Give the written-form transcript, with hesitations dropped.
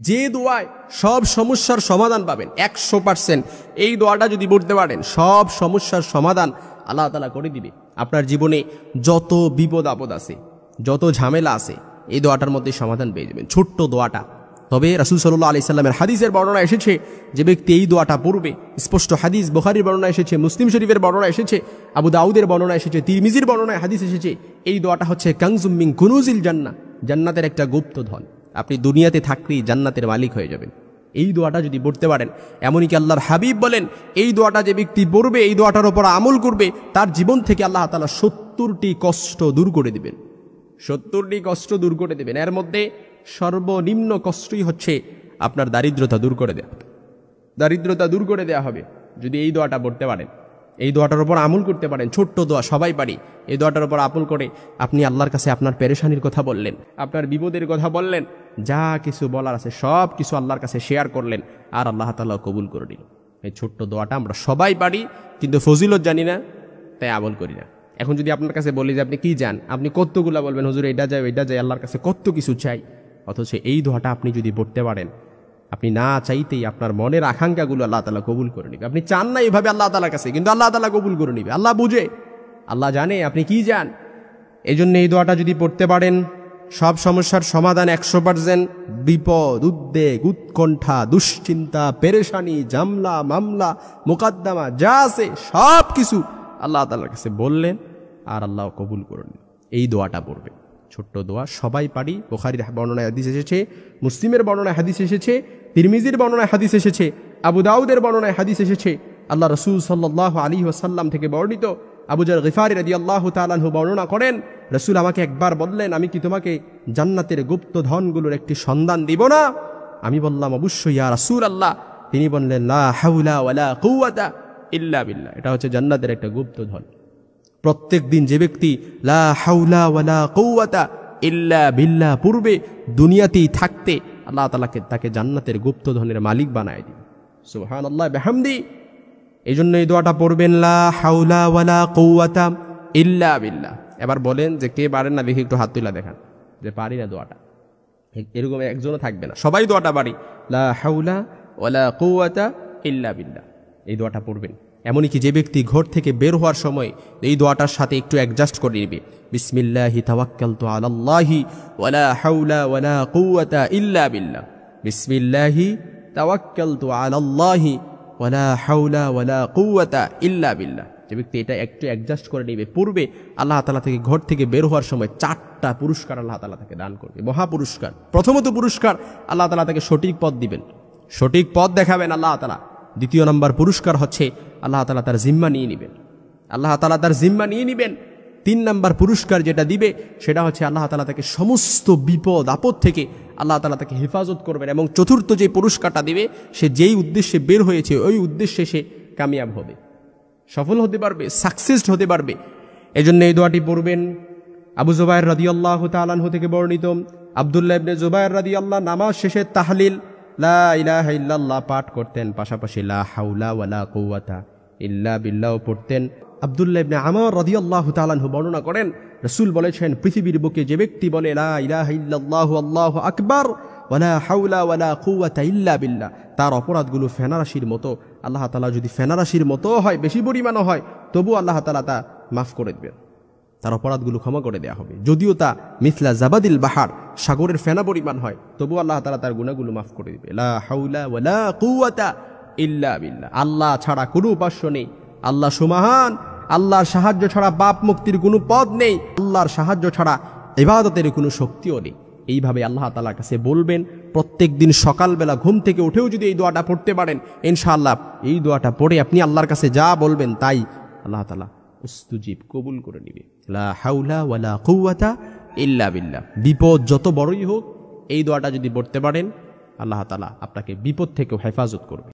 যে দোয়ায় সব সমস্যার সমাধান পাবেন 100%, এই দোয়াটা যদি পড়তে পারেন সব সমস্যার সমাধান আল্লাহ তাআলা করে দিবে। আপনার জীবনে যত বিপদ আপদ আছে, যত ঝামেলা আছে, এই দোয়াটার মধ্যে সমাধান পেয়ে যাবেন। ছোট্ট দোয়াটা, তবে রাসূল সাল্লাল্লাহু আলাইহি সাল্লামের হাদিসের বর্ণনা এসেছে যে ব্যক্তি এই দোয়াটা পড়বে, স্পষ্ট হাদিস, বুখারীর বর্ণনা এসেছে, মুসলিম শরীফের বর্ণনা এসেছে, আবু দাউদের বর্ণনা এসেছে, তিরমিজির বর্ণনায় হাদিস এসেছে, এই দোয়াটা হচ্ছে কানজুম মিন কুনুজিল জান্নাহ, জান্নাতের একটা গুপ্ত ধন। আপনি দুনিয়াতে থাকলেই জান্নাতের মালিক হয়ে যাবেন এই দোয়াটা যদি পড়তে পারেন। এমনকি আল্লাহর হাবিব বলেন, এই দোয়াটা যে ব্যক্তি পড়বে, এই দোয়াটার উপর আমল করবে, তার জীবন থেকে আল্লাহ তাআলা 70টি কষ্ট দূর করে দিবেন। 70টি কষ্ট দূর করে দেবেন। এর মধ্যে সর্বনিম্ন কষ্টই হচ্ছে আপনার দারিদ্রতা দূর করে দেওয়া। দারিদ্রতা দূর করে দেওয়া হবে যদি এই দোয়াটা পড়তে পারেন, এই দোয়াটার উপর আমল করতে পারেন। ছোট্ট দোয়া, সবাই পারি। এই দোয়াটার উপর আমল করে আপনি আল্লাহর কাছে আপনার পেরেশানির কথা বললেন, আপনার বিপদের কথা বললেন, যা কিছু বলার আছে সব কিছু আল্লাহর কাছে শেয়ার করলেন, আর আল্লাহ তাআলা কবুল করে নিল। এই ছোট্ট দোয়াটা আমরা সবাই পারি, কিন্তু ফজিলত জানি না, তাই আমল করি না। এখন যদি আপনার কাছে বলি যে আপনি কি জান, আপনি কতগুলা বলবেন, হুজুর এটা যাই ওইটা যাই, আল্লাহর কাছে কত কিছু চাই। অথচ এই দোয়াটা আপনি যদি পড়তে পারেন, আপনি না চাইতেই আপনার মনের আকাঙ্ক্ষাগুলো আল্লাহ তাআলা কবুল করে নেবে। আপনি চান না এইভাবে আল্লাহ তাআলার কাছে, কিন্তু আল্লাহ তাআলা কবুল করে নেবে। আল্লাহ বুঝে, আল্লাহ জানে আপনি কি জান। এই জন্য এই দোয়াটা যদি পড়তে পারেন, সব সমস্যার সমাধান 100%। বিপদ, উদ্বেগ, উৎকণ্ঠা, দুশ্চিন্তা, পেরেশানি, জামলা, মামলা, মোকদ্দমা যা আছে সব কিছু আল্লাহ তাআলার কাছে বললেন, আর আল্লাহ কবুল করে নেবেন। এই দোয়াটা পড়বে, ছোট্ট দোয়া, সবাই পারি। বুখারীর বর্ণনায় হাদিস এসেছে, মুসলিমের বর্ণনায় হাদিস এসেছে, তিরমিজির বর্ণনায় হাদিস এসেছে, আবু দাউদের বর্ণনায় হাদিস এসেছে। আল্লাহ রাসূল সাল্লাল্লাহু আলাইহি ওয়াসাল্লাম থেকে বর্ণিত, আবু যর গিফারী রাদিয়াল্লাহু তাআলা আনহু বর্ণনা করেন, রাসূল আমাকে একবার বললেন, আমি কি তোমাকে জান্নাতের গুপ্ত ধনগুলোর একটি সন্ধান দিব না? আমি বললাম, অবশ্যই ইয়া রাসূলুল্লাহ। তিনি বললেন, লা হাওলা ওয়ালা কুওয়াতা ইল্লা বিল্লাহ। এটা হচ্ছে জান্নাতের একটা গুপ্ত ধন। প্রত্যেক দিন যে ব্যক্তি লা হাওলা ওয়ালা কুওয়াতা ইল্লা বিল্লাহ পূর্বে দুনিয়াতেই থাকতে আল্লাহ তাআলা তাকে জান্নাতের গুপ্ত ধনের মালিক বানায় দিবে। সুবহানাল্লাহ বিহামদি। এই জন্য এই দোয়াটা পড়বেন, লা হাওলা ওয়ালা কুওয়াতা ইল্লা বিল্লাহ। এবার বলেন যে কে পারেন না, দেখি একটু হাত তুলে দেখান যে পারি না দোয়াটা। এরকম একজনও থাকবে না, সবাই দোয়াটা পারি, লা হাওলা ওয়ালা কুওয়াতা ইল্লা বিল্লাহ। এই দোয়াটা পড়বেন। এমনকি যে ব্যক্তি ঘর থেকে বের হওয়ার সময় এই দোয়াটার সাথে একটু অ্যাডজাস্ট করে নেবে, বিসমিল্লাহি তাওয়াক্কালতু আলাল্লাহি ওয়ালা হাওলা ওয়ালা কুওয়াতা ইল্লা বিল্লাহ, বিসমিল্লাহি তাওয়াক্কালতু আলাল্লাহি ওয়ালা হাওলা ওয়ালা কুওয়াতা ইল্লা বিল্লাহ। যে ব্যক্তি এটা একটু অ্যাডজাস্ট করে নেবে, পূর্বে আল্লাহ তাআলা থেকে ঘর থেকে বের হওয়ার সময় 4টা পুরস্কার আল্লাহ তাআলা তাকে দান করবে, মহা পুরস্কার। প্রথমত পুরস্কার, আল্লাহ তাআলা তাকে সঠিক পথ দিবেন, সঠিক পথ দেখাবেন আল্লাহ তাআলা। দ্বিতীয় নম্বর পুরস্কার হচ্ছে আল্লাহ তাআলা তার জিম্মা নিয়ে নেবেন, আল্লাহ তাআলা তার জিম্মা নিয়ে নেবেন। 3 নম্বর পুরস্কার যেটা দিবে সেটা হচ্ছে আল্লাহ তাআলা তাকে সমস্ত বিপদ আপদ থেকে আল্লাহ তাআলা তাকে হেফাজত করবেন। এবং চতুর্থ যে পুরস্কারটা দিবে, সে যেই উদ্দেশ্যে বের হয়েছে ওই উদ্দেশ্যে সে কামিয়াব হবে, সফল হতে পারবে, সাকসেসড হতে পারবে। এজন্য এই দোয়াটি পড়বেন। আবু যুবায়ের রাদিয়াল্লাহু তাআলা আনহু থেকে বর্ণিত, আব্দুল্লাহ ইবনে যুবায়ের রাদিয়াল্লাহু নামাজ শেষে তাহলিল লা ইলাহা ইল্লাল্লাহ পাঠ করতেন, পাশাপাশি লা হাওলা ওয়ালা কুওয়াতা ইল্লা বিল্লাহ পড়তেন। আব্দুল্লাহ ইবনে আমর রাদিয়াল্লাহু তাআলা আনহু বর্ণনা করেন, রাসূল বলেছেন, পৃথিবীর বুকে যে ব্যক্তি বলে লা ইলাহা ইল্লাল্লাহু আল্লাহু আকবার ওয়ালা হাওলা ওয়ালা কুওয়াতা ইল্লা বিল্লাহ, তার অপরাধগুলো ফেনারাশির মতো। আল্লাহ তাআলা যদি ফেনারাশির মতো হয়, বেশি পরিমাণও হয়, তবু আল্লাহ তাআলা তা মাফ করে দেবেন, তার অপরাধগুলো ক্ষমা করে দেওয়া হবে। যদিও তা মিথলা জাবাদিল বাহার, সাগরের ফেনা পরিমাণ হয়, তবু আল্লাহ তাআলা তার গুনাহগুলো মাফ করে দিবে। লা হাওলা ওয়ালা কুওয়াতা ইল্লা বিল্লাহ। আল্লাহ ছাড়া কোনো উপাস্য নেই, আল্লাহ সুমহান, আল্লাহর সাহায্য ছাড়া পাপ মুক্তির কোনো পথ নেই, আল্লাহর সাহায্য ছাড়া ইবাদতের কোনো শক্তিও নেই। এইভাবে আল্লাহ তাআলার কাছে বলবেন। প্রত্যেক দিন সকালবেলা ঘুম থেকে উঠেও যদি এই দোয়াটা পড়তে পারেন, ইনশাআল্লাহ এই দোয়াটা পড়ে আপনি আল্লাহর কাছে যা বলবেন তাই আল্লাহ তাআলা উস্তুজিব, কবুল করে নেবে। লা হাওলা ওয়ালা কুওয়াতা ইল্লা বিল্লাহ। বিপদ যত বড়ই হোক, এই দোয়াটা যদি পড়তে পারেন, আল্লাহ তাআলা আপনাকে বিপদ থেকেও হেফাজত করবে।